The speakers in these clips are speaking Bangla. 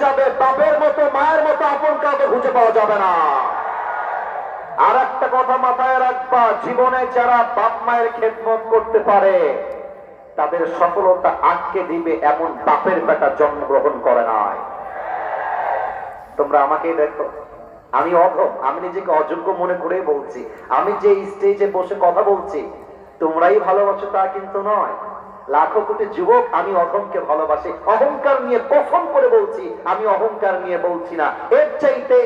যাবে, বাপের মতো মায়ের মতো আপন কাউকে খুঁজে পাওয়া যাবে না। আর একটা কথা মাথায় রাখবা, জীবনে যারা বাপ মায়ের খেদমত করতে পারে তাদের সফলতা আটকে দিবে এমন বাপের বেটা জন্মগ্রহণ করে নাই। তোমরা আমাকেই দেখো, আমি অধম, আমি নিজেকে অযোগ্য মনে করেই বলছি। আমি যে স্টেজে বসে কথা বলছি তোমরাই ভালোবাসো তা কিন্তু নয়। লাখো কোটি যুবক আমি অধমকে ভালোবাসি, অহংকার নিয়ে কসম করে বলছি, আমি অহংকার নিয়ে বলছি না। এর চাইতে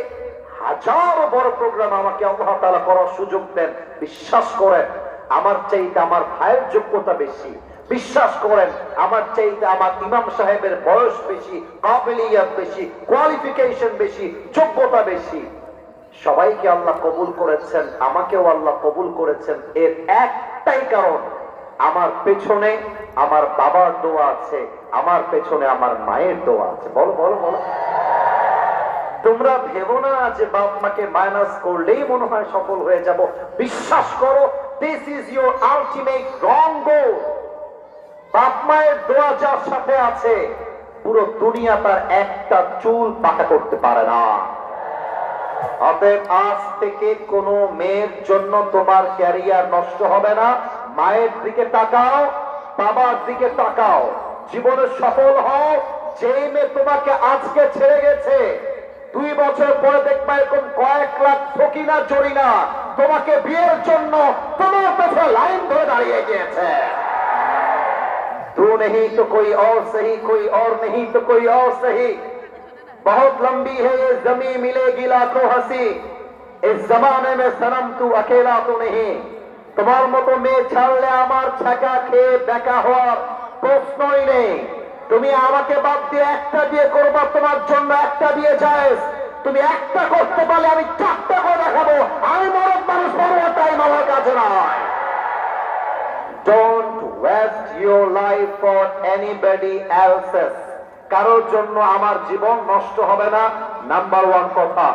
হাজারো বড় প্রোগ্রাম আমাকে আল্লাহ তাআলা করার সুযোগ দেন। বিশ্বাস করেন আমার চাইতে আমার ভাইয়ের যোগ্যতা বেশি, বিশ্বাস করেন আমার চাইতে আমার ইমাম সাহেবের বয়স বেশি, কাবিলিয়াত বেশি, কোয়ালিফিকেশন বেশি, যোগ্যতা বেশি। সবাইকে আল্লাহ কবুল করেছেন, আমাকেও আল্লাহ কবুল করেছেন। এর একটাই কারণ, আমার পেছনে আমার বাবার দোয়া আছে, আমার পেছনে আমার মায়ের দোয়া আছে। বলো বলো বলো। তোমরা ভেবো না যে বাপ মাকে মাইনাস করলেই মনে হয় সফল হয়ে যাব। বিশ্বাস করো, দিস ইজ ইউর আলটিমেট রং গোল। বাপ মায়ের দোয়া যার সাথে আছে পুরো দুনিয়া তার একটা চুল পাকা করতে পারে না। অতএব আজ থেকে কোনো মেয়ের জন্য তোমার ক্যারিয়ার নষ্ট হবে না। মায়ের দিকে তাকাও, বাবার দিকে তাকাও, জীবনে সফল হও। যে মেয়ে তোমাকে আজকে ছেড়ে গেছে 2 বছর পরে দেখবা এরকম কয়েক লাখ ফকিনা জরিনা তোমাকে বিয়ের জন্য তোমার পেছনে লাইন ধরে দাঁড়িয়ে গিয়েছে। तू नहीं तो कोई और सही, कोई और नहीं तो कोई और सही। बहुत लंबी है ये जमीन, मिलेगी लाखों हंसी। इस जमाने में सनम तू अकेला तो नहीं। তোমার মতো মেয়ে ছাড়লে আমার ছাকা খেয়ে বেকা হওয়ার প্রশ্নই নেই। তুমি আমাকে বাদ দিয়ে একটা বিয়ে করবা, তোমার জন্য একটা বিয়ে জায়েজ। তুমি একটা করতে পারলে আমি 4টা করে দেখাবো। আমি মরদ মানুষ, মরদ টাইম আমার কাছে নয়। Don't waste your life for anybody else's. কারোর জন্য আমার জীবন নষ্ট হবে না, নাম্বার 1 কথা।